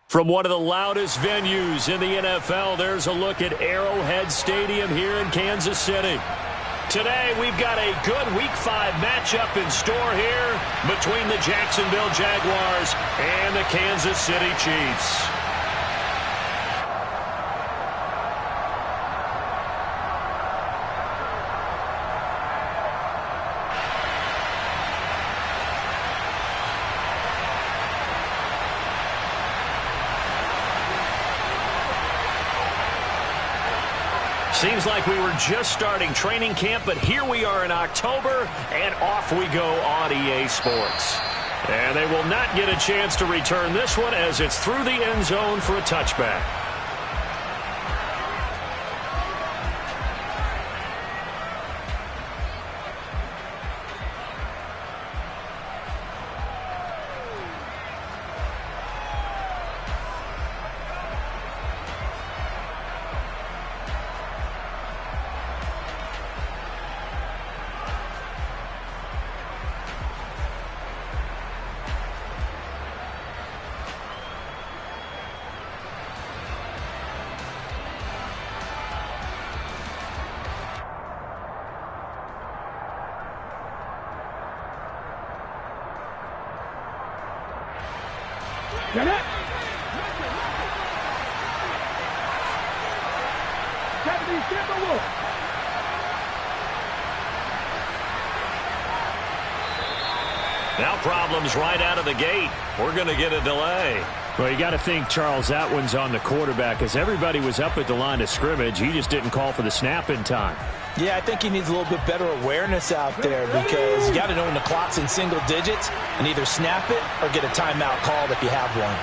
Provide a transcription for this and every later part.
From one of the loudest venues in the NFL, there's a look at Arrowhead Stadium here in Kansas City. Today, we've got a good Week 5 matchup in store here between the Jacksonville Jaguars and the Kansas City Chiefs. Seems like we were just starting training camp, but here we are in October, and off we go on EA Sports. And they will not get a chance to return this one as it's through the end zone for a touchback. Get it! Now problems right out of the gate. We're going to get a delay. Well, you got to think, Charles, that one's on the quarterback as everybody was up at the line of scrimmage. He just didn't call for the snap in time. Yeah, I think he needs a little bit better awareness out there because you got to know when the clock's in single digits and either snap it or get a timeout called if you have one.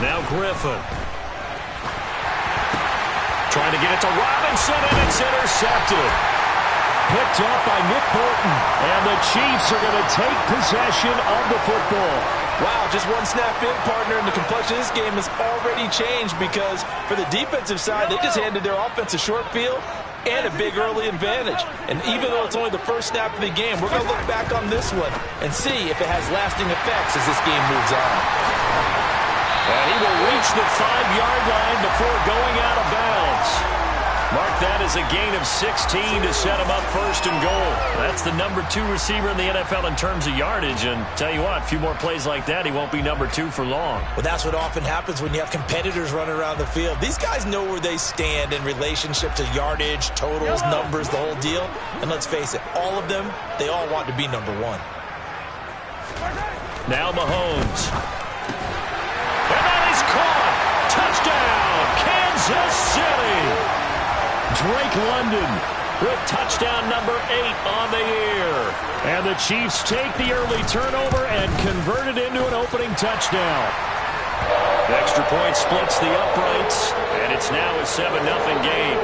Now Griffin. Trying to get it to Robinson, and it's intercepted. Picked up by Nick Bolton, and the Chiefs are going to take possession of the football. Wow, just one snap in, partner, and the complexion of this game has already changed because for the defensive side, they just handed their offense a short field and a big early advantage. And even though it's only the first snap of the game, we're going to look back on this one and see if it has lasting effects as this game moves on. And he will reach the 5-yard line before going out of bounds. Mark that as a gain of 16 to set him up first and goal. That's the number 2 receiver in the NFL in terms of yardage. And tell you what, a few more plays like that, he won't be number 2 for long. Well, that's what often happens when you have competitors running around the field. These guys know where they stand in relationship to yardage, totals, numbers, the whole deal. And let's face it, all of them, they all want to be number 1. Now Mahomes. And that is caught. Touchdown, Kansas City. Drake London with touchdown number 8 on the year. And the Chiefs take the early turnover and convert it into an opening touchdown. The extra point splits the uprights, and it's now a 7-0 game.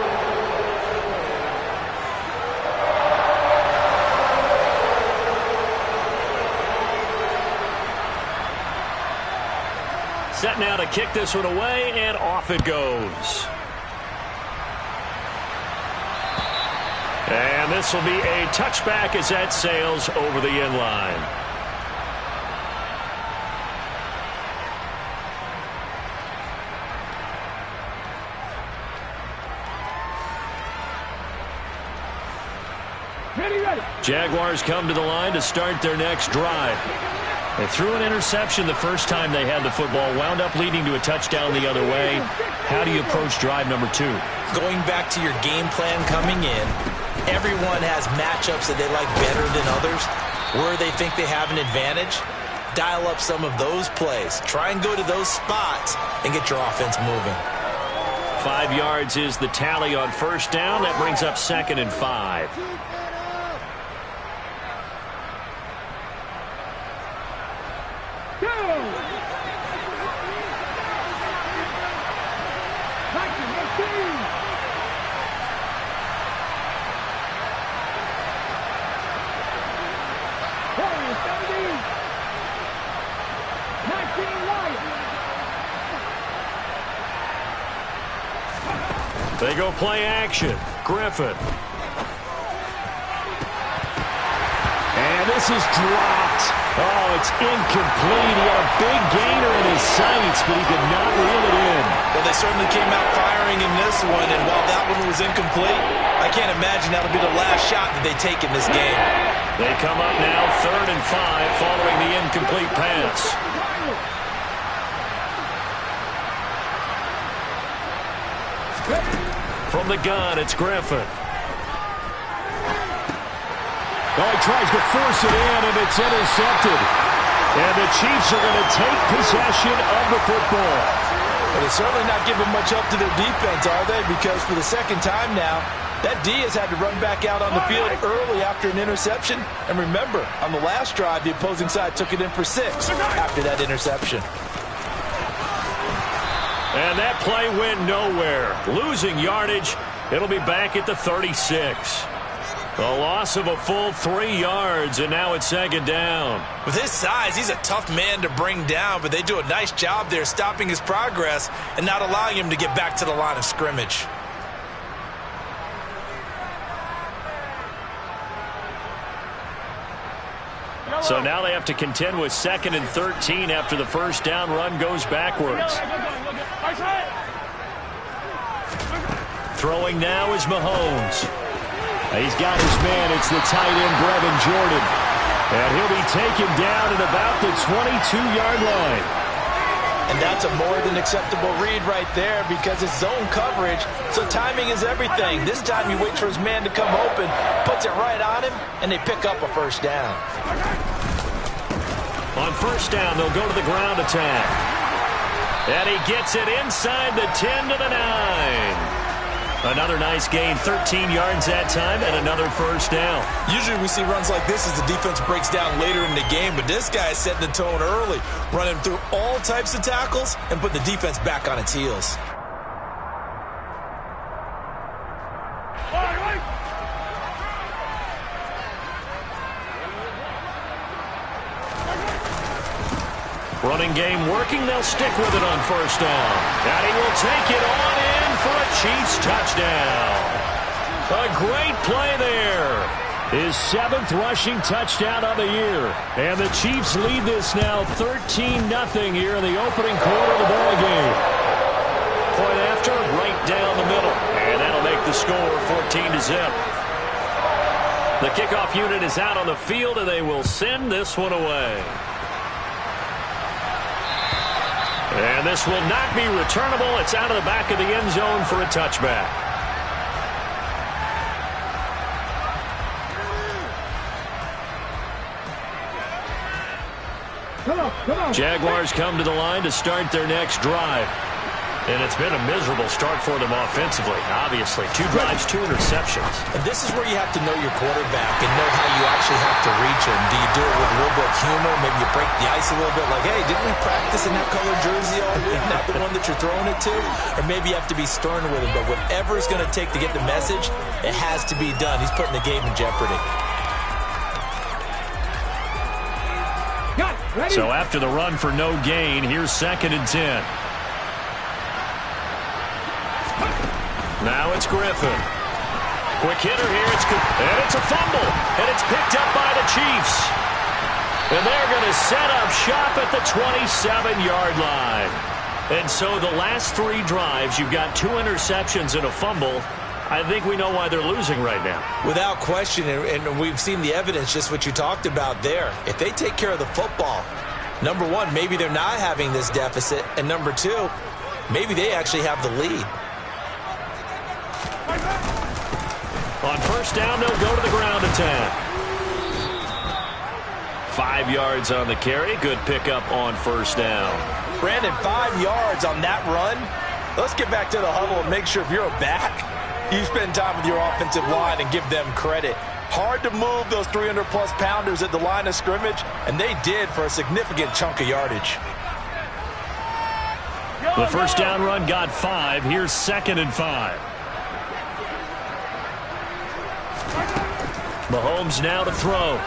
Set now to kick this one away, and off it goes. And this will be a touchback as that sails over the end line. Jaguars come to the line to start their next drive. They threw an interception the first time they had the football, wound up leading to a touchdown the other way. How do you approach drive number 2? Going back to your game plan coming in, everyone has matchups that they like better than others. Where they think they have an advantage, dial up some of those plays. Try and go to those spots and get your offense moving. 5 yards is the tally on first down. That brings up 2nd and 5. They go play action. Griffin. And this pass is dropped. Oh, it's incomplete. He had a big gainer in his sights, but he could not reel it in. Well, they certainly came out firing in this one, and while that one was incomplete, I can't imagine that'll be the last shot that they take in this game. They come up now 3rd and 5 following the incomplete pass. From the gun, it's Griffin. Oh, he tries to force it in, and it's intercepted. And the Chiefs are going to take possession of the football. Well, they're certainly not giving much up to their defense, are they? Because for the second time now, that D has had to run back out on the field early after an interception. And remember, on the last drive, the opposing side took it in for 6 after that interception. And that play went nowhere. Losing yardage. It'll be back at the 36. A loss of a full 3 yards, and now it's 2nd down. With his size, he's a tough man to bring down, but they do a nice job there stopping his progress and not allowing him to get back to the line of scrimmage. So now they have to contend with 2nd and 13 after the first down run goes backwards. Throwing now is Mahomes. He's got his man. It's the tight end, Brevin Jordan. And he'll be taken down at about the 22-yard line. And that's a more than acceptable read right there because it's zone coverage, so timing is everything. This time he waits for his man to come open, puts it right on him, and they pick up a first down. On first down, they'll go to the ground attack. And he gets it inside the 10 to the 9. Another nice gain, 13 yards that time, and another first down. Usually we see runs like this as the defense breaks down later in the game, but this guy is setting the tone early, running through all types of tackles and putting the defense back on its heels. Running game working. They'll stick with it on first down. And he will take it on in for a Chiefs touchdown. A great play there. His 7th rushing touchdown of the year. And the Chiefs lead this now 13-0 here in the opening quarter of the ball game. Point after, right down the middle. And that'll make the score 14-0. The kickoff unit is out on the field, and they will send this one away. And this will not be returnable. It's out of the back of the end zone for a touchback. Jaguars come to the line to start their next drive. And it's been a miserable start for them offensively, obviously. 2 drives, 2 interceptions. And this is where you have to know your quarterback and know how you actually have to reach him. Do you do it with a little bit of humor? Maybe you break the ice a little bit like, hey, didn't we practice in that colored jersey all week? Not the one that you're throwing it to? Or maybe you have to be stern with him. But whatever it's going to take to get the message, it has to be done. He's putting the game in jeopardy. So after the run for no gain, here's 2nd and 10. Now it's Griffin. Quick hitter here. And it's a fumble. And it's picked up by the Chiefs. And they're going to set up shop at the 27-yard line. And so the last 3 drives, you've got 2 interceptions and a fumble. I think we know why they're losing right now. Without question, and we've seen the evidence, just what you talked about there. If they take care of the football, number 1, maybe they're not having this deficit. And number 2, maybe they actually have the lead. On first down, they'll go to the ground attack. 5 yards on the carry. Good pickup on first down. Brandon, 5 yards on that run. Let's get back to the huddle and make sure if you're a back, you spend time with your offensive line and give them credit. Hard to move those 300-plus pounders at the line of scrimmage, and they did for a significant chunk of yardage. The first down run got 5. Here's 2nd and 5. Mahomes now to throw.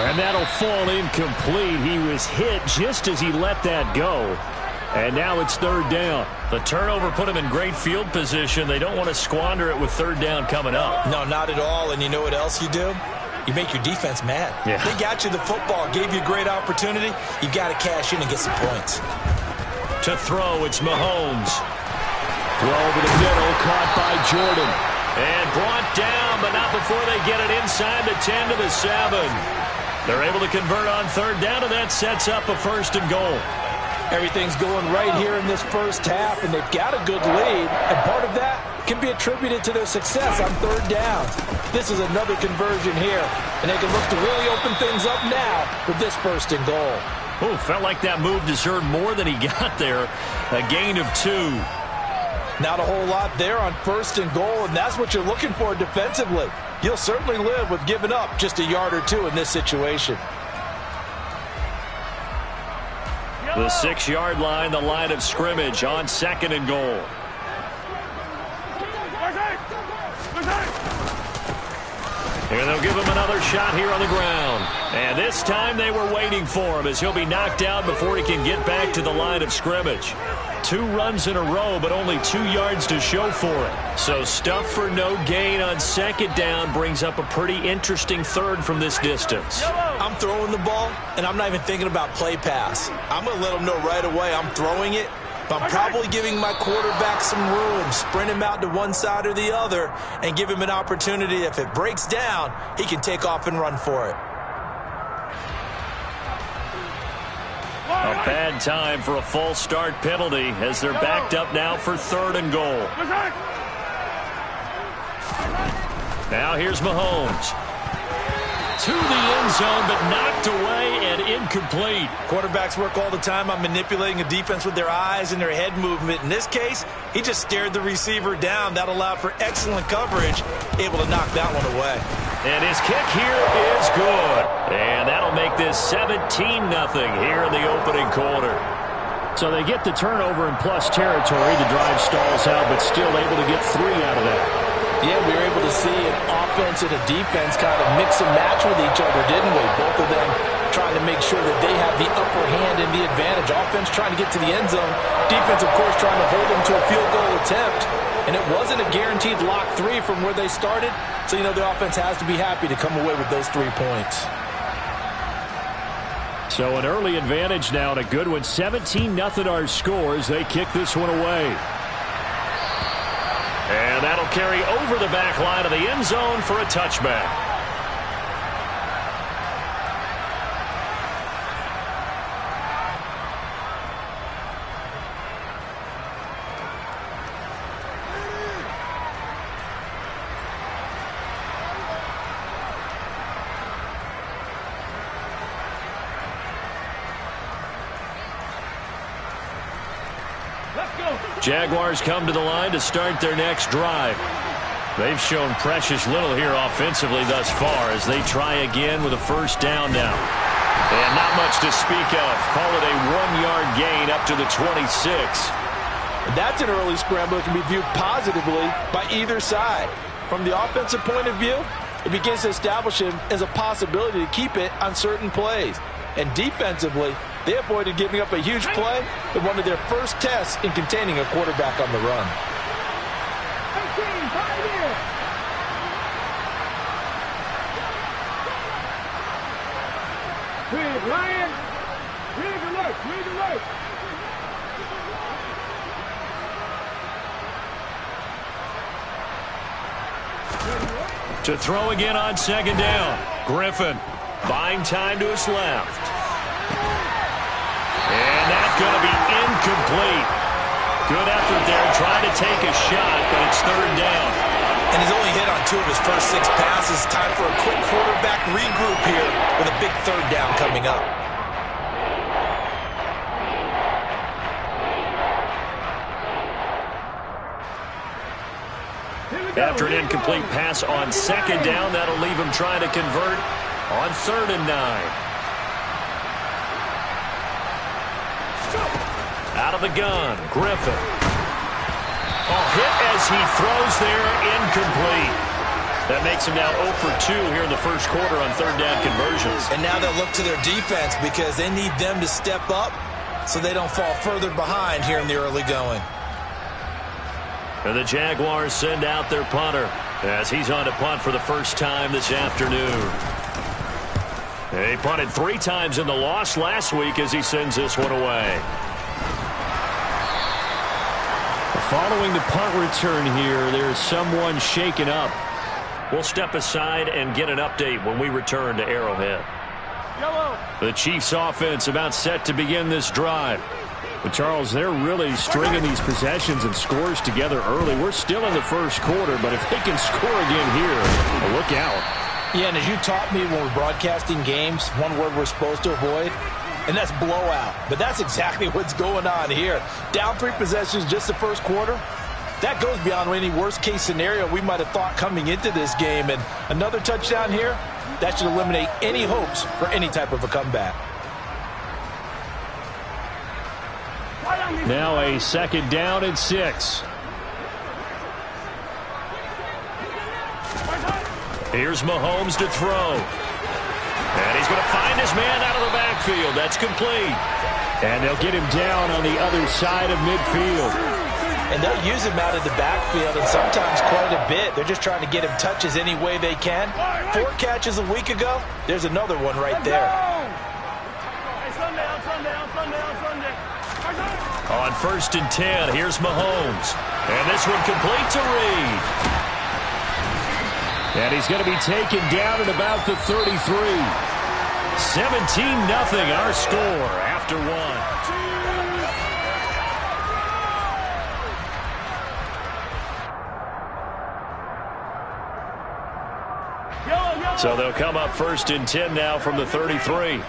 And that'll fall incomplete. He was hit just as he let that go. And now it's 3rd down. The turnover put him in great field position. They don't want to squander it with 3rd down coming up. No, not at all. And you know what else you do? you make your defense mad. Yeah. They got you the football, gave you a great opportunity. You got to cash in and get some points. To throw, it's Mahomes. Throw over the middle, caught by Jordan. And brought down, but not before they get it inside the 10 to the 7. They're able to convert on third down, and that sets up a 1st and goal. Everything's going right here in this first half, and they've got a good lead. And part of that can be attributed to their success on third downs. This is another conversion here, and they can look to really open things up now with this 1st and goal. Oh, felt like that move deserved more than he got there. A gain of 2. Not a whole lot there on 1st and goal, and that's what you're looking for defensively. You'll certainly live with giving up just a yard or 2 in this situation. The 6-yard line, the line of scrimmage on 2nd and goal. And they'll give him another shot here on the ground. And this time they were waiting for him as he'll be knocked down before he can get back to the line of scrimmage. 2 runs in a row, but only 2 yards to show for it. So stuff for no gain on 2nd down brings up a pretty interesting 3rd from this distance. I'm throwing the ball, and I'm not even thinking about play pass. I'm going to let them know right away I'm throwing it, but I'm probably giving my quarterback some room, sprint him out to one side or the other, and give him an opportunity. If it breaks down, he can take off and run for it. A bad time for a false start penalty as they're backed up now for 3rd and goal. Now here's Mahomes. To the end zone, but knocked away and incomplete. Quarterbacks work all the time on manipulating a defense with their eyes and their head movement. In this case, he just stared the receiver down. That allowed for excellent coverage, able to knock that one away. And his kick here is good. And that'll make this 17-0 here in the opening quarter. So they get the turnover in plus territory. The drive stalls out, but still able to get 3 out of that. Yeah, we were able to see an offense and a defense kind of mix and match with each other, didn't we? Both of them trying to make sure that they have the upper hand and the advantage. Offense trying to get to the end zone. Defense, of course, trying to hold them to a field goal attempt. And it wasn't a guaranteed lock 3 from where they started. So, you know, the offense has to be happy to come away with those 3 points. So an early advantage now and a good one. 17-0 our score as they kick this one away. And that'll carry over the back line of the end zone for a touchback. Jaguars come to the line to start their next drive. They've shown precious little here offensively thus far as they try again with a 1st down now. And not much to speak of. Call it a 1-yard gain up to the 26. That's an early scramble that can be viewed positively by either side. From the offensive point of view, it begins to establish him as a possibility to keep it on certain plays. And defensively, they avoided giving up a huge play in one of their first tests in containing a quarterback on the run. Ryan, read the look, read the look. To throw again on 2nd down. Griffin buying time to his left. And that's going to be incomplete. Good effort there trying to take a shot, but it's 3rd down. And he's only hit on 2 of his first 6 passes. Time for a quick quarterback regroup here with a big 3rd down coming up. After an incomplete pass on 2nd down, that'll leave him trying to convert on 3rd and 9. Out of the gun, Griffin. Hit as he throws there, incomplete. That makes him now 0 for 2 here in the first quarter on 3rd down conversions. And now they'll look to their defense because they need them to step up so they don't fall further behind here in the early going. And the Jaguars send out their punter. as he's on to punt for the first time this afternoon. He punted 3 times in the loss last week as he sends this one away. Following the punt return here, there's someone shaken up. We'll step aside and get an update when we return to Arrowhead. The Chiefs offense about set to begin this drive. But Charles, they're really stringing these possessions and scores together early. We're still in the first quarter, but if they can score again here, look out. Yeah, and as you taught me when we're broadcasting games, one word we're supposed to avoid, and that's blowout. But that's exactly what's going on here. Down 3 possessions just the first quarter. That goes beyond any worst-case scenario we might have thought coming into this game. And another touchdown here, that should eliminate any hopes for any type of a comeback. Now a 2nd down and 6. Here's Mahomes to throw. And he's going to find his man out of the backfield. That's complete. And they'll get him down on the other side of midfield. And they'll use him out of the backfield, and sometimes quite a bit. They're just trying to get him touches any way they can. 4 catches a week ago. There's another one right there. On 1st and 10, here's Mahomes. And this one complete to Reed. And he's going to be taken down at about the 33. 17-0 our score after 1. So they'll come up 1st and 10 now from the 33.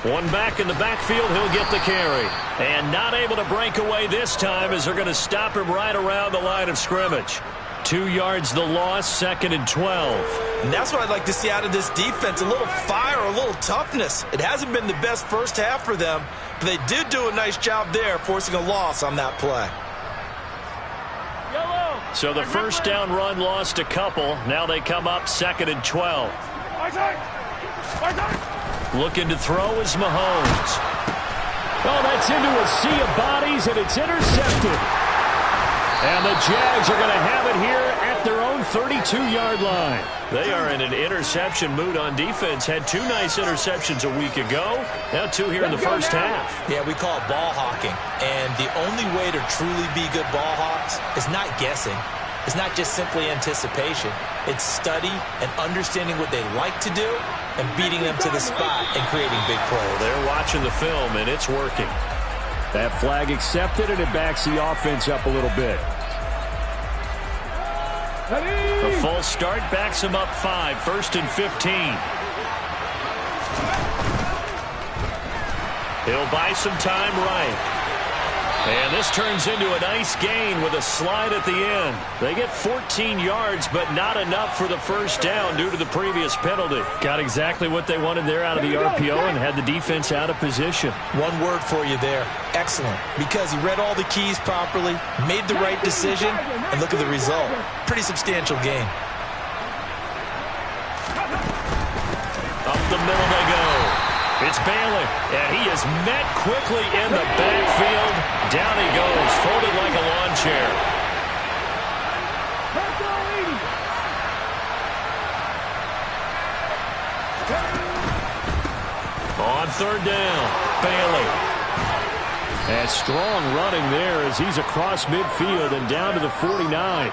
One back in the backfield, he'll get the carry. And not able to break away this time as they're going to stop him right around the line of scrimmage. 2 yards the loss, 2nd and 12. And that's what I'd like to see out of this defense, a little fire, a little toughness. It hasn't been the best first half for them, but they did do a nice job there forcing a loss on that play. So the first down run lost a couple. Now they come up 2nd and 12. Looking to throw is Mahomes. Oh, that's into a sea of bodies, and it's intercepted. And the Jags are going to have it here at their own 32-yard line. They are in an interception mood on defense. Had 2 nice interceptions a week ago. Now 2 here in the first half. Yeah, we call it ball hawking. And the only way to truly be good ball hawks is not guessing. It's not just simply anticipation. It's study and understanding what they like to do and beating them to the spot and creating big plays. They're watching the film, and it's working. That flag accepted, and it backs the offense up a little bit. The full start backs him up 5, 1st and 15. He'll buy some time right. And this turns into a nice gain with a slide at the end. They get 14 yards, but not enough for the first down due to the previous penalty. Got exactly what they wanted there out of the RPO and had the defense out of position. One word for you there, excellent. Because he read all the keys properly, made the right decision, and look at the result. Pretty substantial gain. Up the middle they go. It's Bailey, and he is met quickly in the backfield. Down he goes, folded like a lawn chair. On 3rd down, Bailey. And strong running there as he's across midfield and down to the 49.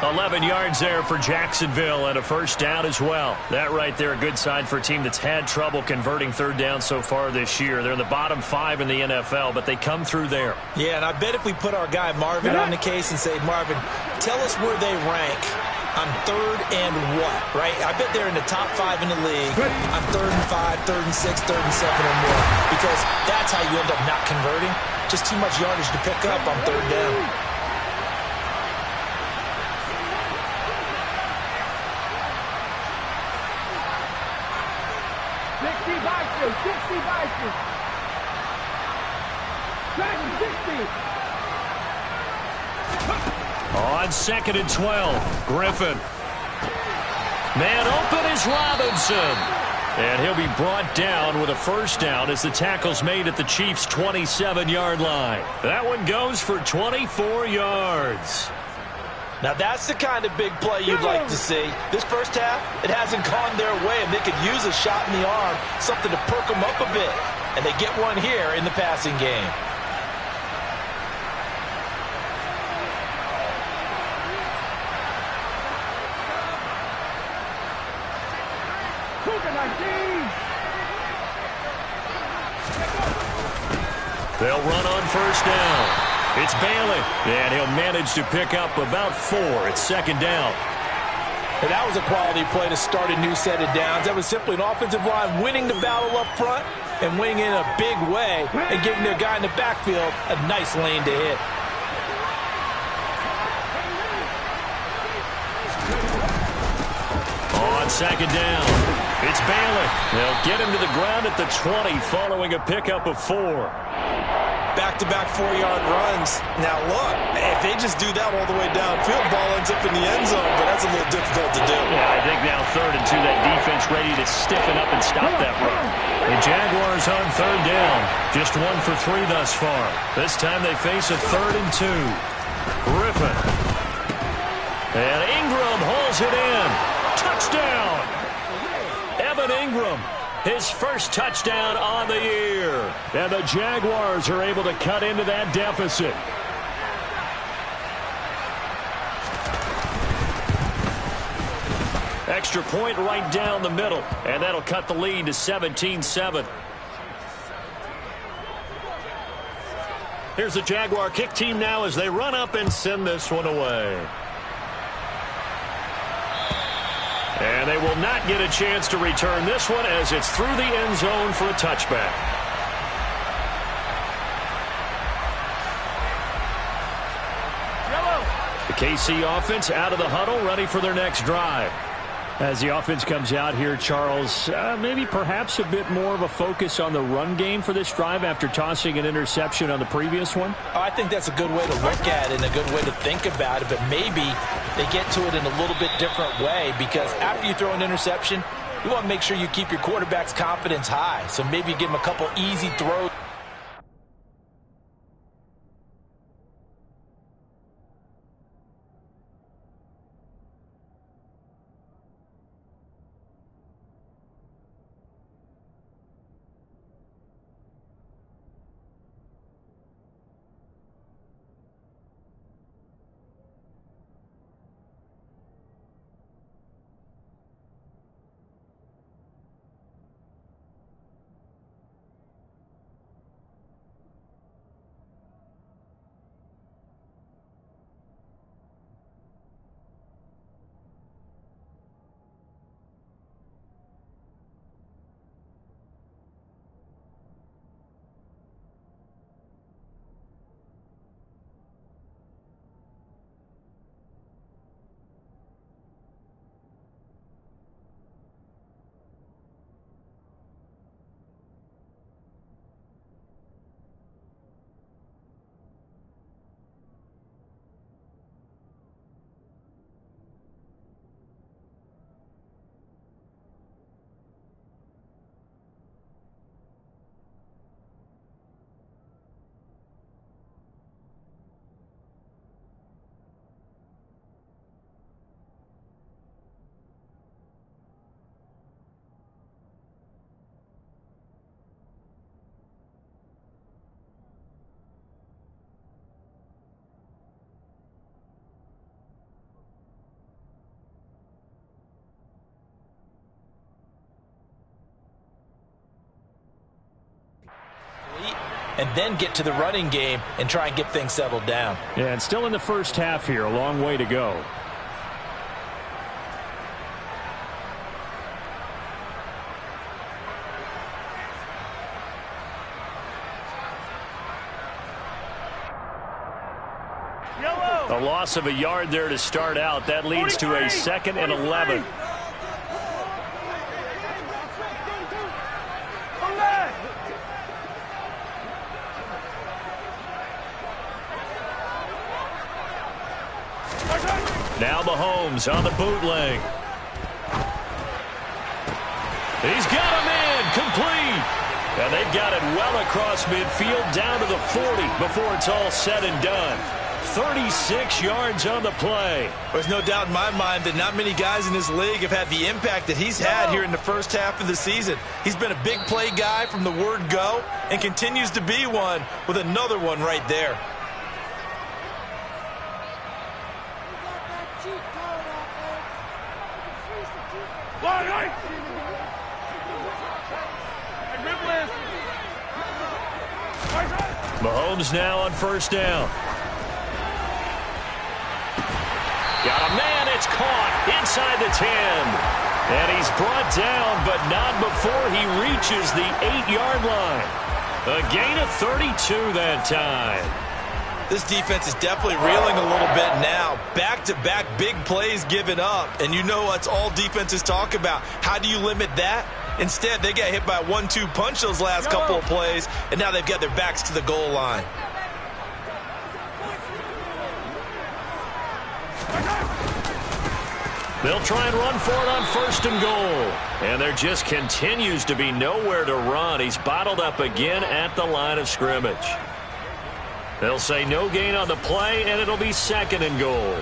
11 yards there for Jacksonville and a first down as well. That right there, a good sign for a team that's had trouble converting 3rd down so far this year. They're in the bottom 5 in the NFL, but they come through there. Yeah, and I bet if we put our guy Marvin on the case and say, Marvin, tell us where they rank on 3rd and what, right? I bet they're in the top 5 in the league on 3rd and 5, 3rd and 6, 3rd and 7 or more, because that's how you end up not converting. Just too much yardage to pick up on 3rd down. On 2nd and 12, Griffin. Man open is Robinson. And he'll be brought down with a first down as the tackle's made at the Chiefs' 27-yard line. That one goes for 24 yards. Now that's the kind of big play you'd like to see. This first half, it hasn't gone their way, and they could use a shot in the arm, something to perk them up a bit. And they get one here in the passing game. They'll run on first down. It's Bailey, and he'll manage to pick up about 4. It's second down. And that was a quality play to start a new set of downs. That was simply an offensive line winning the battle up front and winning in a big way and giving their guy in the backfield a nice lane to hit. On second down, it's Bailey. They'll get him to the ground at the 20 following a pickup of 4. Back-to-back 4-yard runs. Now look, if they just do that all the way downfield, ball ends up in the end zone, but that's a little difficult to do. Yeah, I think now 3rd and 2, that defense ready to stiffen up and stop that run. The Jaguars on 3rd down. Just 1 for 3 thus far. This time they face a 3rd and 2. Griffin. And Ingram hauls it in. Touchdown! Evan Ingram, his first touchdown on the year. And the Jaguars are able to cut into that deficit. Extra point right down the middle, and that'll cut the lead to 17-7. Here's the Jaguar kick team now as they run up and send this one away. And they will not get a chance to return this one as it's through the end zone for a touchback. The KC offense out of the huddle, ready for their next drive. As the offense comes out here, Charles, maybe perhaps a bit more of a focus on the run game for this drive after tossing an interception on the previous one? Oh, I think that's a good way to look at it and a good way to think about it, but maybe they get to it in a little bit different way because after you throw an interception, you want to make sure you keep your quarterback's confidence high. So maybe you give him a couple easy throws. And then get to the running game and try and get things settled down. Yeah, and still in the first half here, a long way to go. A loss of a yard there to start out. That leads to a 2nd and 11. Now Mahomes on the bootleg. He's got him in, complete. And they've got it well across midfield down to the 40 before it's all said and done. 36 yards on the play. There's no doubt in my mind that not many guys in this league have had the impact that he's had here in the first half of the season. He's been a big play guy from the word go and continues to be one with another one right there. Mahomes now on first down. Got a man, it's caught inside the 10. And he's brought down, but not before he reaches the 8-yard line. A gain of 32 that time. This defense is definitely reeling a little bit now. Back-to-back big plays given up. And you know what's all defenses talk about. How do you limit that? Instead, they got hit by a 1-2 punch those last couple of plays, and now they've got their backs to the goal line. They'll try and run for it on first and goal. And there just continues to be nowhere to run. He's bottled up again at the line of scrimmage. They'll say no gain on the play, and it'll be second and goal.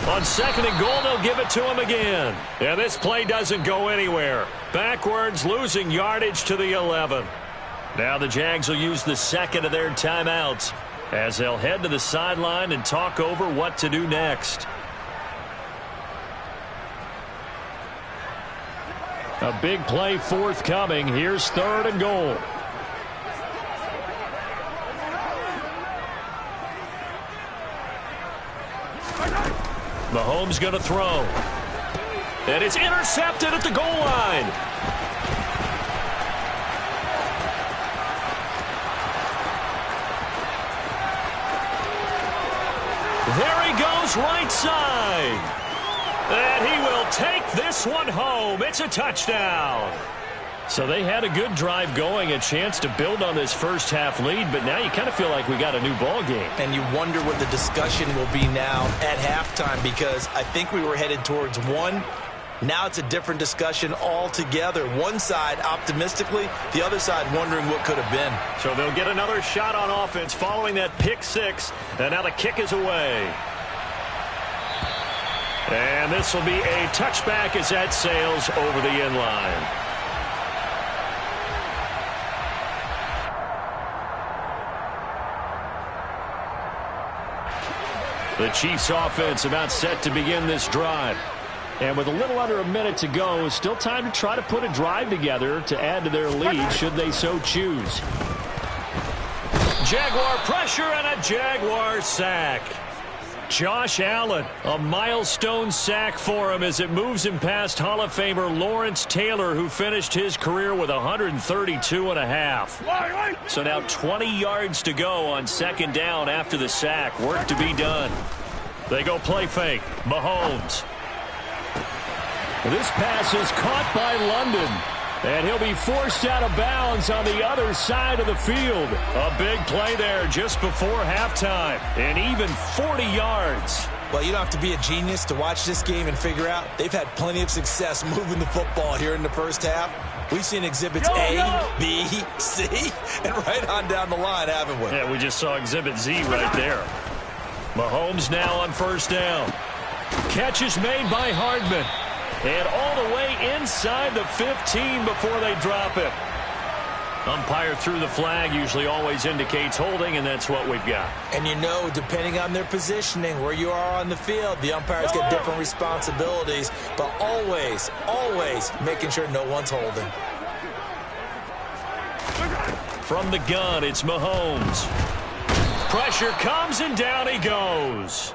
On second and goal, they'll give it to him again. And this play doesn't go anywhere. Backwards, losing yardage to the 11. Now the Jags will use the second of their timeouts as they'll head to the sideline and talk over what to do next. A big play forthcoming. Here's third and goal. Mahomes going to throw. And it's intercepted at the goal line. There he goes, right side. And he will take this one home. It's a touchdown. So they had a good drive going, a chance to build on this first half lead, but now you kind of feel like we got a new ball game. And you wonder what the discussion will be now at halftime, because I think we were headed towards one. Now it's a different discussion altogether. One side optimistically, the other side wondering what could have been. So they'll get another shot on offense following that pick six, and now the kick is away. And this will be a touchback as that sails over the end line. The Chiefs offense about set to begin this drive. And with a little under a minute to go, still time to try to put a drive together to add to their lead should they so choose. Jaguar pressure and a Jaguar sack. Josh Allen, a milestone sack for him as it moves him past Hall of Famer Lawrence Taylor, who finished his career with 132.5. So now 20 yards to go on second down after the sack. Work to be done. They go play fake. Mahomes. This pass is caught by London. And he'll be forced out of bounds on the other side of the field. A big play there just before halftime. And even 40 yards. Well, you don't have to be a genius to watch this game and figure out they've had plenty of success moving the football here in the first half. We've seen exhibits A, B, C, and right on down the line, haven't we? Yeah, we just saw exhibit Z right there. Mahomes now on first down. Catch is made by Hardman. And all the way inside the 15 before they drop it. Umpire threw the flag, usually always indicates holding, and that's what we've got. And you know, depending on their positioning, where you are on the field, the umpires get different responsibilities, but always, always making sure no one's holding. From the gun, it's Mahomes. Pressure comes, and down he goes.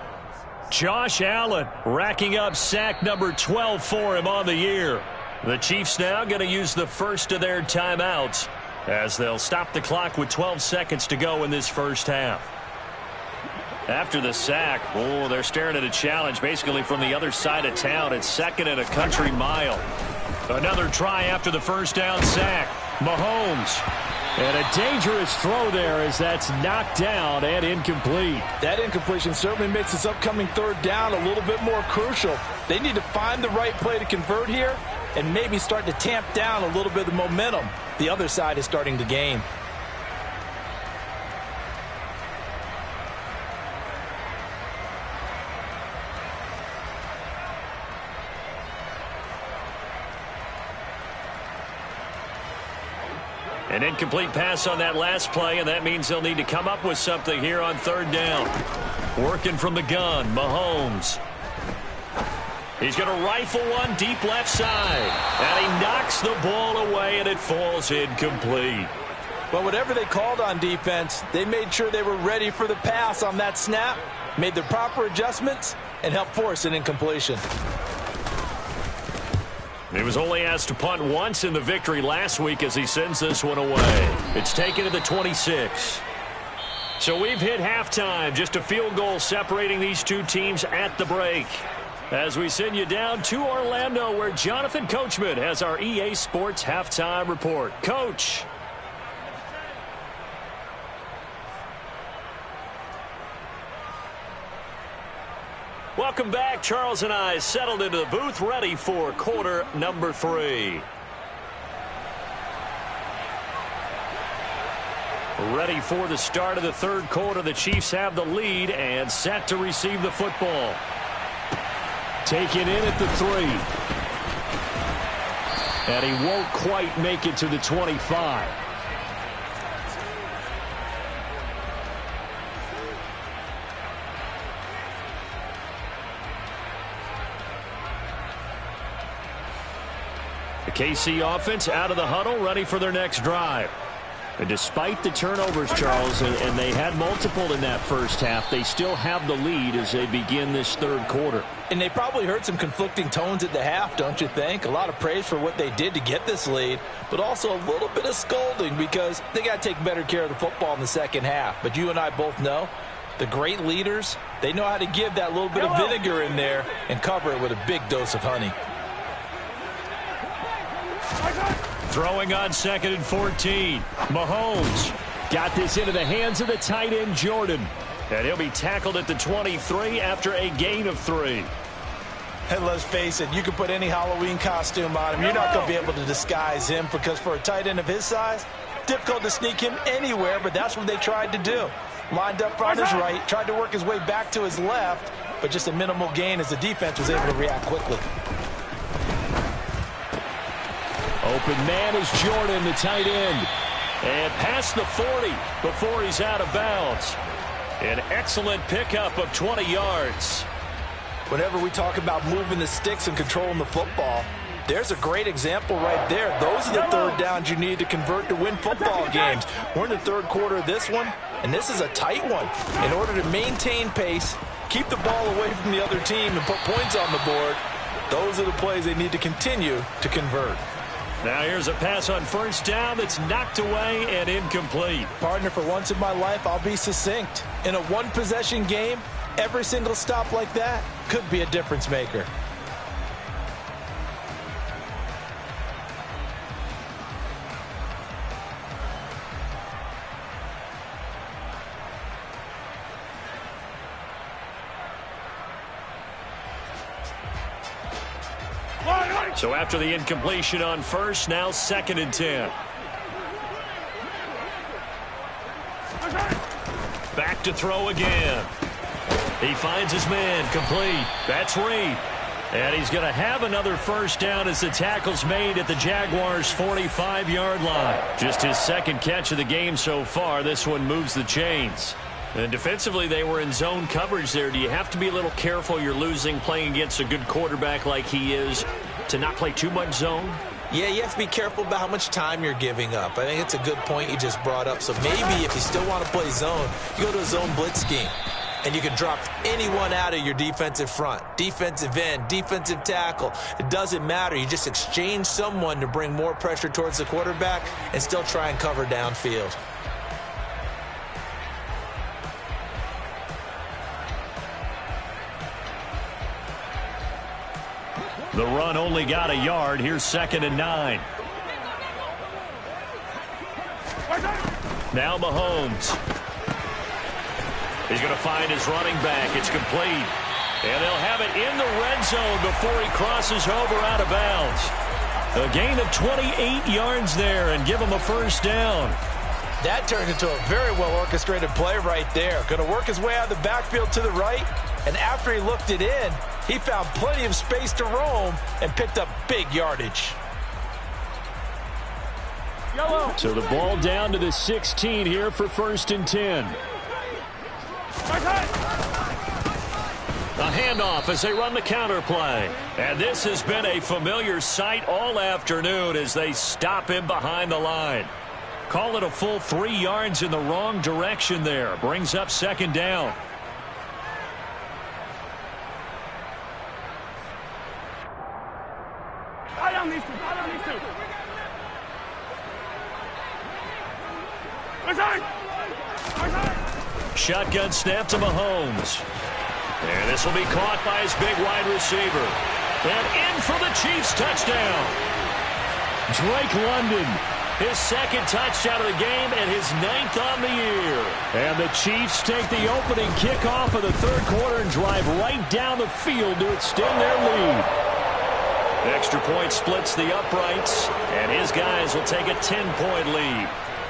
Josh Allen racking up sack number 12 for him on the year. The Chiefs now going to use the first of their timeouts as they'll stop the clock with 12 seconds to go in this first half. After the sack, they're staring at a challenge basically from the other side of town. It's second and a country mile. Another try after the first down sack. Mahomes. And a dangerous throw there as that's knocked down and incomplete. That incompletion certainly makes this upcoming third down a little bit more crucial. They need to find the right play to convert here and maybe start to tamp down a little bit of the momentum the other side is starting to gain. An incomplete pass on that last play, and that means they'll need to come up with something here on third down. Working from the gun, Mahomes. He's going to rifle one deep left side. And he knocks the ball away, and it falls incomplete. Well, whatever they called on defense, they made sure they were ready for the pass on that snap, made the proper adjustments, and helped force an incompletion. He was only asked to punt once in the victory last week as he sends this one away. It's taken to the 26. So we've hit halftime. Just a field goal separating these two teams at the break. As we send you down to Orlando, where Jonathan Coachman has our EA Sports halftime report. Coach. Welcome back. Charles and I settled into the booth, ready for quarter number 3. Ready for the start of the third quarter. The Chiefs have the lead and set to receive the football. Taken in at the 3. And he won't quite make it to the 25. The KC offense out of the huddle, ready for their next drive. And despite the turnovers, Charles, and they had multiple in that first half, they still have the lead as they begin this third quarter. And they probably heard some conflicting tones at the half, don't you think? A lot of praise for what they did to get this lead, but also a little bit of scolding because they got to take better care of the football in the second half. But you and I both know the great leaders, they know how to give that little bit of vinegar in there and cover it with a big dose of honey. Throwing on 2nd and 14. Mahomes got this into the hands of the tight end, Jordan. And he'll be tackled at the 23 after a gain of 3. And let's face it, you can put any Halloween costume on him. You're not going to be able to disguise him because for a tight end of his size, difficult to sneak him anywhere, but that's what they tried to do. Lined up on his right, tried to work his way back to his left, but just a minimal gain as the defense was able to react quickly. Open man is Jordan, the tight end. And past the 40 before he's out of bounds. An excellent pickup of 20 yards. Whenever we talk about moving the sticks and controlling the football, there's a great example right there. Those are the third downs you need to convert to win football games. We're in the third quarter of this one, and this is a tight one. In order to maintain pace, keep the ball away from the other team, and put points on the board, those are the plays they need to continue to convert. Now here's a pass on first down that's knocked away and incomplete. Partner, for once in my life, I'll be succinct. In a one-possession game, every single stop like that could be a difference maker. So after the incompletion on first, now 2nd and 10. Back to throw again. He finds his man, complete. That's Reed. And he's going to have another first down as the tackle's made at the Jaguars' 45-yard line. Just his second catch of the game so far. This one moves the chains. And defensively, they were in zone coverage there. Do you have to be a little careful? You're losing playing against a good quarterback like he is to not play too much zone? Yeah, you have to be careful about how much time you're giving up. I think it's a good point you just brought up. So maybe if you still want to play zone, you go to a zone blitz scheme. And you can drop anyone out of your defensive front. Defensive end, defensive tackle. It doesn't matter. You just exchange someone to bring more pressure towards the quarterback and still try and cover downfield. The run only got a yard. Here's 2nd and 9. Now Mahomes. He's going to find his running back. It's complete. And they'll have it in the red zone before he crosses over out of bounds. A gain of 28 yards there and give him a first down. That turned into a very well-orchestrated play right there. Going to work his way out of the backfield to the right, and after he looked it in, he found plenty of space to roam and picked up big yardage. So the ball down to the 16 here for 1st and 10. A handoff as they run the counter play. And this has been a familiar sight all afternoon as they stop him behind the line. Call it a full 3 yards in the wrong direction there. Brings up 2nd down. Shotgun snap to Mahomes. And this will be caught by his big wide receiver. And in for the Chiefs touchdown. Drake London, his 2nd touchdown of the game and his 9th on the year. And the Chiefs take the opening kickoff of the 3rd quarter and drive right down the field to extend their lead. Extra point splits the uprights, and his guys will take a 10-point lead.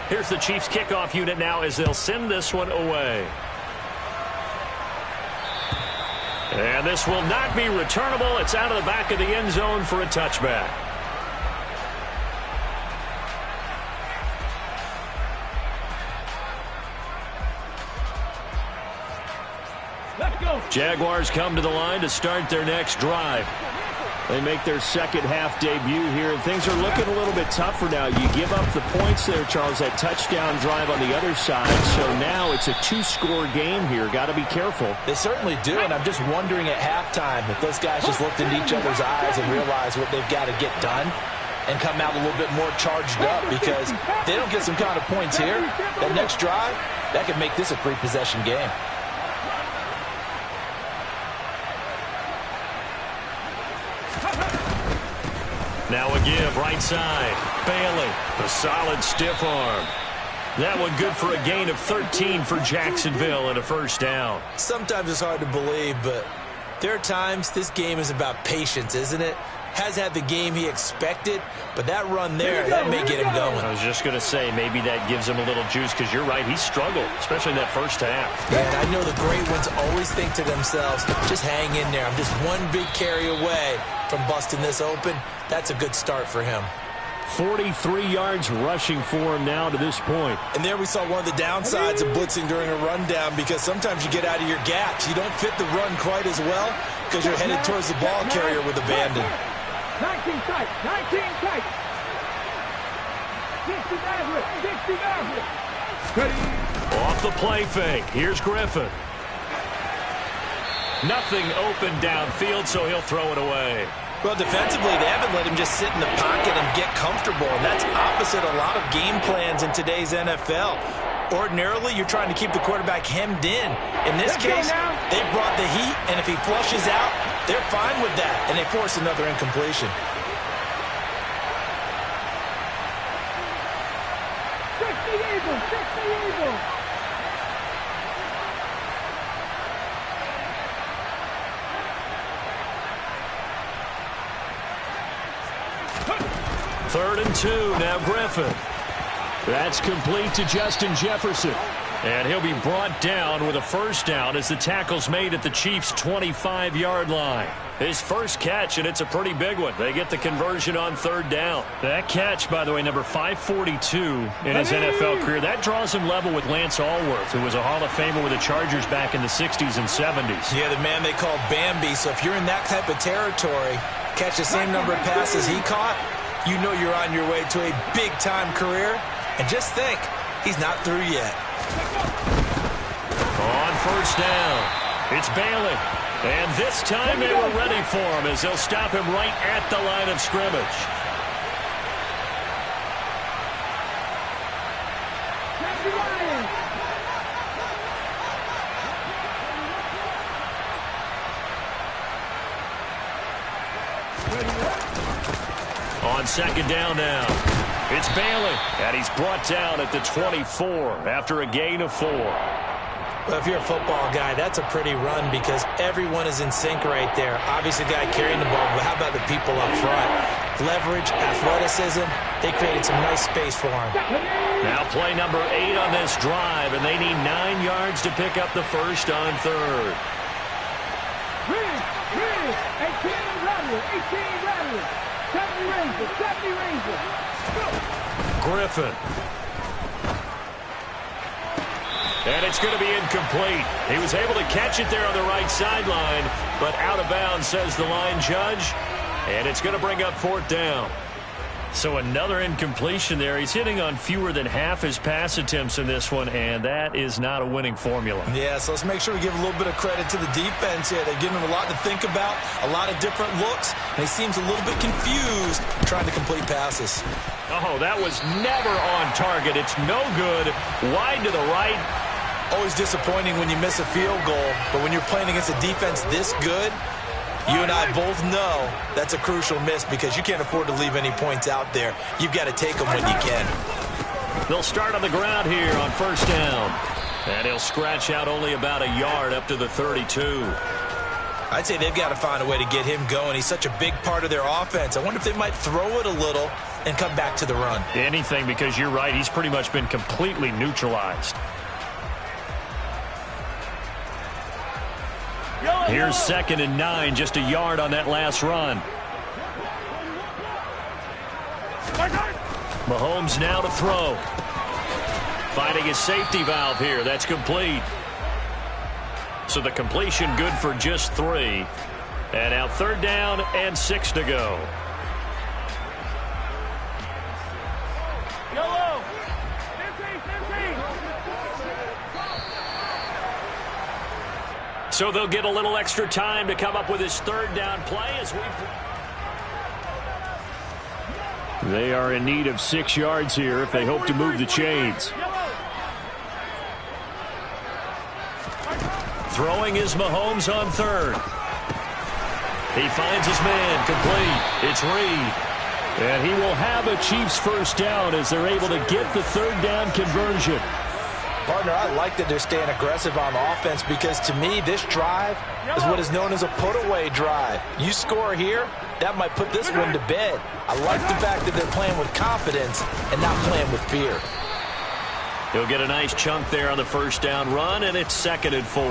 Here's the Chiefs kickoff unit now as they'll send this one away. And this will not be returnable. It's out of the back of the end zone for a touchback. Let's go. Jaguars come to the line to start their next drive. They make their 2nd half debut here, and things are looking a little bit tougher now. You give up the points there, Charles, that touchdown drive on the other side. So now it's a 2-score game here. Got to be careful. They certainly do, and I'm just wondering at halftime if those guys just looked into each other's eyes and realized what they've got to get done and come out a little bit more charged up, because if they don't get some kind of points here, that next drive, that could make this a 3-possession game. Now a give, right side. Bailey, a solid stiff arm. That one good for a gain of 13 for Jacksonville and a first down. Sometimes it's hard to believe, but there are times this game is about patience, isn't it? Has had the game he expected, but that run there, that may get him going. I was just going to say, maybe that gives him a little juice, because you're right, he struggled, especially in that first half. Yeah, and I know the great ones always think to themselves, just hang in there. I'm just one big carry away from busting this open. That's a good start for him. 43 yards rushing for him now to this point. And there we saw one of the downsides of blitzing during a rundown, because sometimes you get out of your gaps. You don't fit the run quite as well because you're headed towards the ball carrier with abandon. 19 tight, 19 tight. 60 average, 60 average. Ready. Off the play fake. Here's Griffin. Nothing open downfield, so he'll throw it away. Well, defensively, they haven't let him just sit in the pocket and get comfortable, and that's opposite a lot of game plans in today's NFL. Ordinarily, you're trying to keep the quarterback hemmed in. In this case, they brought the heat, and if he flushes out, they're fine with that, and they force another incompletion. 60 Eagles, 60 Eagles. Third and 2, now Griffin. That's complete to Justin Jefferson. And he'll be brought down with a first down as the tackle's made at the Chiefs' 25-yard line. His first catch, and it's a pretty big one. They get the conversion on third down. That catch, by the way, number 542 in his NFL career. That draws him level with Lance Allworth, who was a Hall of Famer with the Chargers back in the 60s and 70s. Yeah, the man they call Bambi. So if you're in that type of territory, catch the same number of passes he caught, you know you're on your way to a big-time career. And just think, he's not through yet. On first down, it's Bailey. And this time they were ready for him as they'll stop him right at the line of scrimmage. On second down now, it's Bailey, and he's brought down at the 24 after a gain of 4. Well, if you're a football guy, that's a pretty run because everyone is in sync right there. Obviously, the guy carrying the ball, but how about the people up front? Leverage, athleticism, they created some nice space for him. Now play number 8 on this drive, and they need 9 yards to pick up the first on third. 18 Rattler. 70 Ranger. Griffin. And it's going to be incomplete. He was able to catch it there on the right sideline, but out of bounds, says the line judge. And it's going to bring up 4th down. So another incompletion there. He's hitting on fewer than half his pass attempts in this one, and that is not a winning formula. Yeah, so let's make sure we give a little bit of credit to the defense here. They're giving him a lot to think about, a lot of different looks, and he seems a little bit confused trying to complete passes. Oh, that was never on target. It's no good. Wide to the right. Always disappointing when you miss a field goal, but when you're playing against a defense this good, you and I both know that's a crucial miss because you can't afford to leave any points out there. You've got to take them when you can. They'll start on the ground here on first down. And he'll scratch out only about a yard up to the 32. I'd say they've got to find a way to get him going. He's such a big part of their offense. I wonder if they might throw it a little and come back to the run. Anything, because you're right. He's pretty much been completely neutralized. Here's 2nd and 9, just a yard on that last run. Mahomes now to throw. Finding his safety valve here. That's complete. So the completion good for just 3. And now 3rd down and 6 to go. So they'll get a little extra time to come up with his 3rd down play as they are in need of 6 yards here if they hope to move the chains. Throwing is Mahomes on 3rd. He finds his man, complete. It's Reed. And he will have a Chiefs first down as they're able to get the 3rd down conversion. Partner, I like that they're staying aggressive on offense because, to me, this drive is what is known as a put-away drive. You score here, that might put this one to bed. I like the fact that they're playing with confidence and not playing with fear. He'll get a nice chunk there on the first down run, and it's 2nd and 4.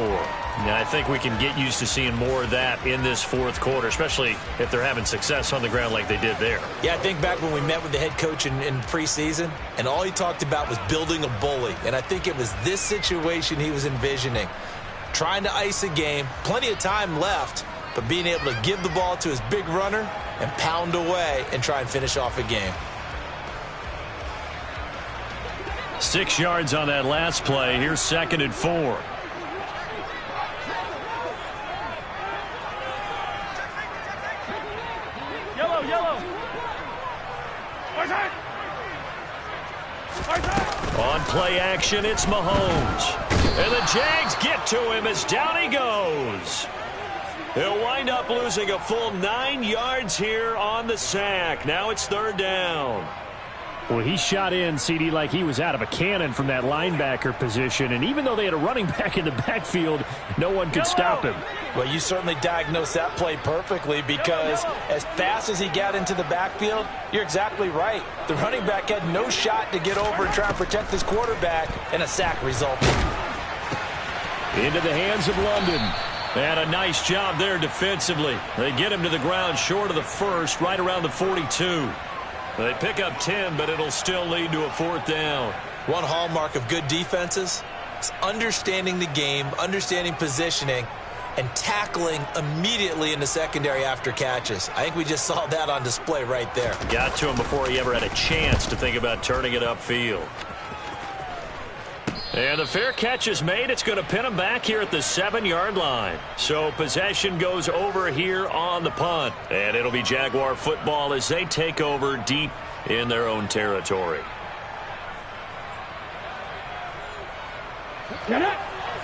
Now, I think we can get used to seeing more of that in this 4th quarter, especially if they're having success on the ground like they did there. Yeah, I think back when we met with the head coach in preseason, and all he talked about was building a bully. And I think it was this situation he was envisioning. Trying to ice a game, plenty of time left, but being able to give the ball to his big runner and pound away and try and finish off a game. 6 yards on that last play. Here's 2nd and 4. On play action, it's Mahomes. And the Jags get to him as down he goes. He'll wind up losing a full 9 yards here on the sack. Now it's 3rd down. Well, he shot in, CD, like he was out of a cannon from that linebacker position. And even though they had a running back in the backfield, no one could stop him. Well, you certainly diagnosed that play perfectly because as fast as he got into the backfield, you're exactly right. The running back had no shot to get over and try and protect his quarterback, and a sack resulted. Into the hands of London. And a nice job there defensively. They get him to the ground short of the first, right around the 42. They pick up 10, but it'll still lead to a 4th down. One hallmark of good defenses is understanding the game, understanding positioning, and tackling immediately in the secondary after catches. I think we just saw that on display right there. Got to him before he ever had a chance to think about turning it upfield. And the fair catch is made. It's going to pin him back here at the 7-yard line. So possession goes over here on the punt. And it'll be Jaguar football as they take over deep in their own territory.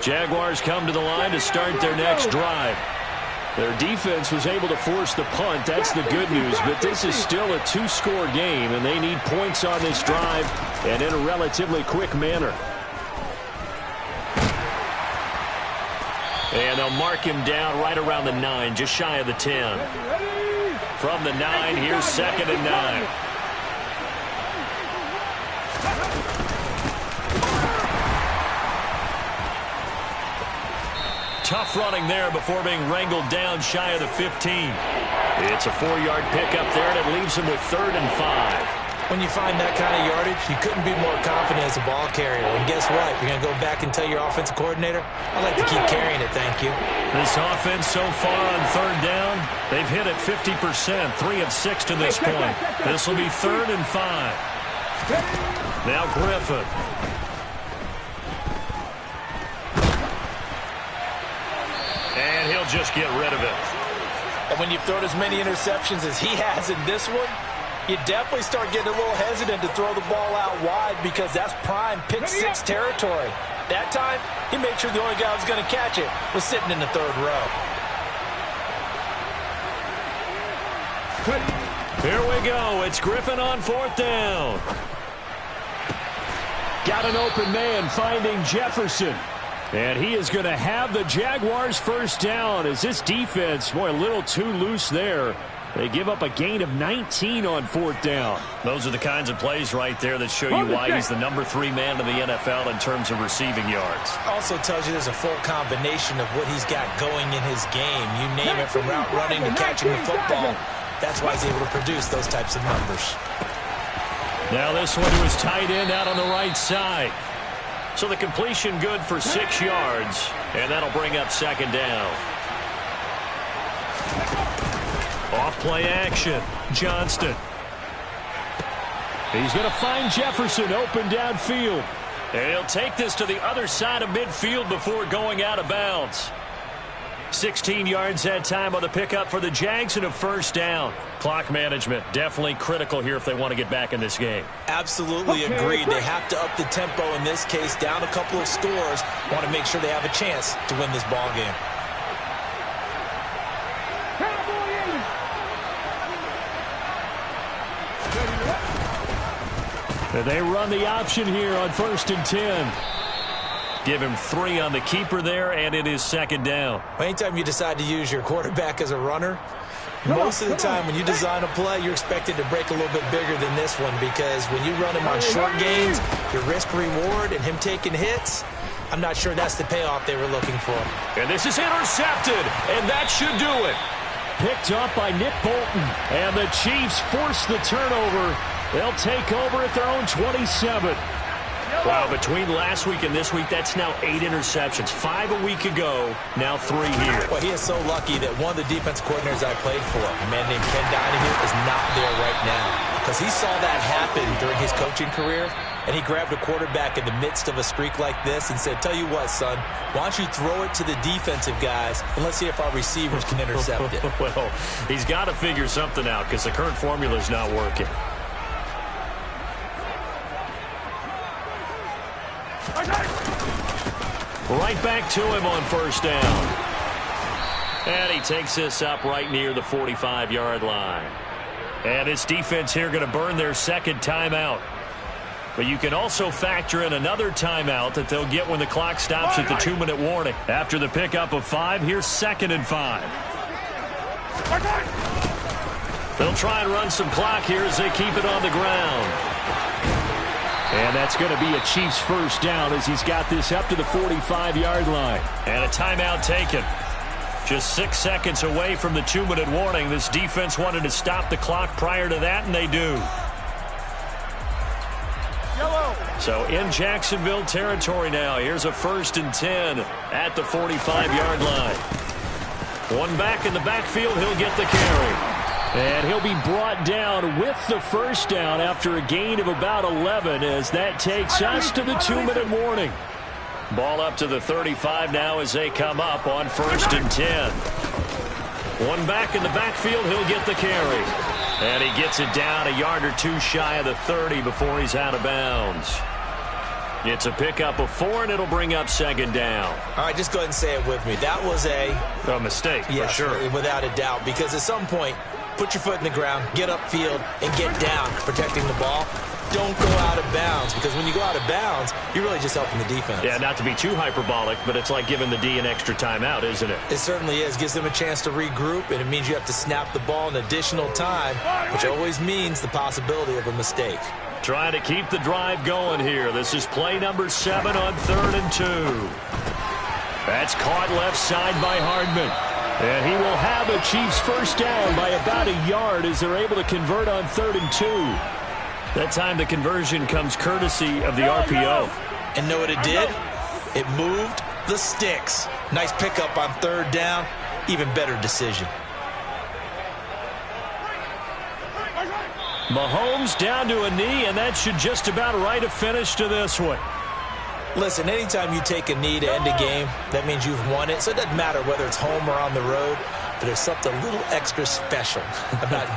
Jaguars come to the line to start their next drive. Their defense was able to force the punt. That's the good news. But this is still a two-score game, and they need points on this drive and in a relatively quick manner. And they'll mark him down right around the 9, just shy of the 10. From the 9, here's 2nd and 9. Tough running there before being wrangled down shy of the 15. It's a 4-yard pickup there, and it leaves him with 3rd and 5. When you find that kind of yardage, you couldn't be more confident as a ball carrier. And guess what? You're going to go back and tell your offensive coordinator, I'd like to keep carrying it, thank you. This offense so far on 3rd down, they've hit it 50%, 3 of 6 to this point. This will be 3rd and 5. Now Griffin. And he'll just get rid of it. And when you've thrown as many interceptions as he has in this one, you definitely start getting a little hesitant to throw the ball out wide because that's prime pick-6 territory. That time, he made sure the only guy who was going to catch it was sitting in the 3rd row. Here we go. It's Griffin on 4th down. Got an open man finding Jefferson. And he is going to have the Jaguars' 1st down as this defense, boy, a little too loose there. They give up a gain of 19 on 4th down. Those are the kinds of plays right there that show you why he's the number 3 man in the NFL in terms of receiving yards. Also tells you there's a full combination of what he's got going in his game. You name it, from route running to catching the football. That's why he's able to produce those types of numbers. Now this one to his tight end out on the right side. So the completion good for 6 yards, and that'll bring up 2nd down. Off-play action, Johnston. He's going to find Jefferson open downfield. And he'll take this to the other side of midfield before going out of bounds. 16 yards that time on the pickup for the Jags and a 1st down. Clock management definitely critical here if they want to get back in this game. Absolutely agreed. They have to up the tempo in this case, down a couple of scores. Want to make sure they have a chance to win this ball game. And they run the option here on 1st and 10. Give him 3 on the keeper there, and it is 2nd down. Anytime you decide to use your quarterback as a runner, most of the time when you design a play, you're expected to break a little bit bigger than this one, because when you run him on short gains, your risk-reward and him taking hits, I'm not sure that's the payoff they were looking for. And this is intercepted, and that should do it. Picked up by Nick Bolton, and the Chiefs force the turnover. They'll take over at their own 27. Wow, between last week and this week, that's now 8 interceptions. 5 a week ago, now 3 here. Well, he is so lucky that one of the defense coordinators I played for, a man named Ken Donahue, is not there right now. Because he saw that happen during his coaching career, and he grabbed a quarterback in the midst of a streak like this and said, tell you what, son, why don't you throw it to the defensive guys, and let's see if our receivers can intercept it. Well, he's got to figure something out because the current formula is not working. Right back to him on 1st down. And he takes this up right near the 45-yard line. And this defense here going to burn their 2nd timeout. But you can also factor in another timeout that they'll get when the clock stops at the 2-minute warning. After the pickup of 5, here's 2nd and 5. They'll try and run some clock here as they keep it on the ground. And that's going to be a Chiefs 1st down as he's got this up to the 45-yard line. And a timeout taken. Just 6 seconds away from the 2-minute warning. This defense wanted to stop the clock prior to that, and they do. So in Jacksonville territory now. Here's a 1st and 10 at the 45-yard line. One back in the backfield. He'll get the carry. And he'll be brought down with the 1st down after a gain of about 11 as that takes us to the 2-minute warning. Ball up to the 35 now as they come up on 1st and 10. One back in the backfield. He'll get the carry. And he gets it down a yard or 2 shy of the 30 before he's out of bounds. It's a pickup of 4, and it'll bring up second down. All right, just go ahead and say it with me. That was a mistake, yes, for sure. Without a doubt, because at some point, put your foot in the ground, get upfield, and get down protecting the ball. Don't go out of bounds, because when you go out of bounds, you're really just helping the defense. Yeah, not to be too hyperbolic, but it's like giving the D an extra timeout, isn't it? It certainly is. Gives them a chance to regroup, and it means you have to snap the ball an additional time, which always means the possibility of a mistake. Trying to keep the drive going here. This is play number 7 on 3rd and 2. That's caught left side by Hardman. And he will have a Chiefs first down by about a yard as they're able to convert on 3rd and 2. That time the conversion comes courtesy of the RPO. And know what it did? It moved the sticks. Nice pickup on 3rd down. Even better decision. Mahomes down to a knee, and that should just about write a finish to this one. Listen, anytime you take a knee to end a game, that means you've won it. So it doesn't matter whether it's home or on the road, but there's something a little extra special about doing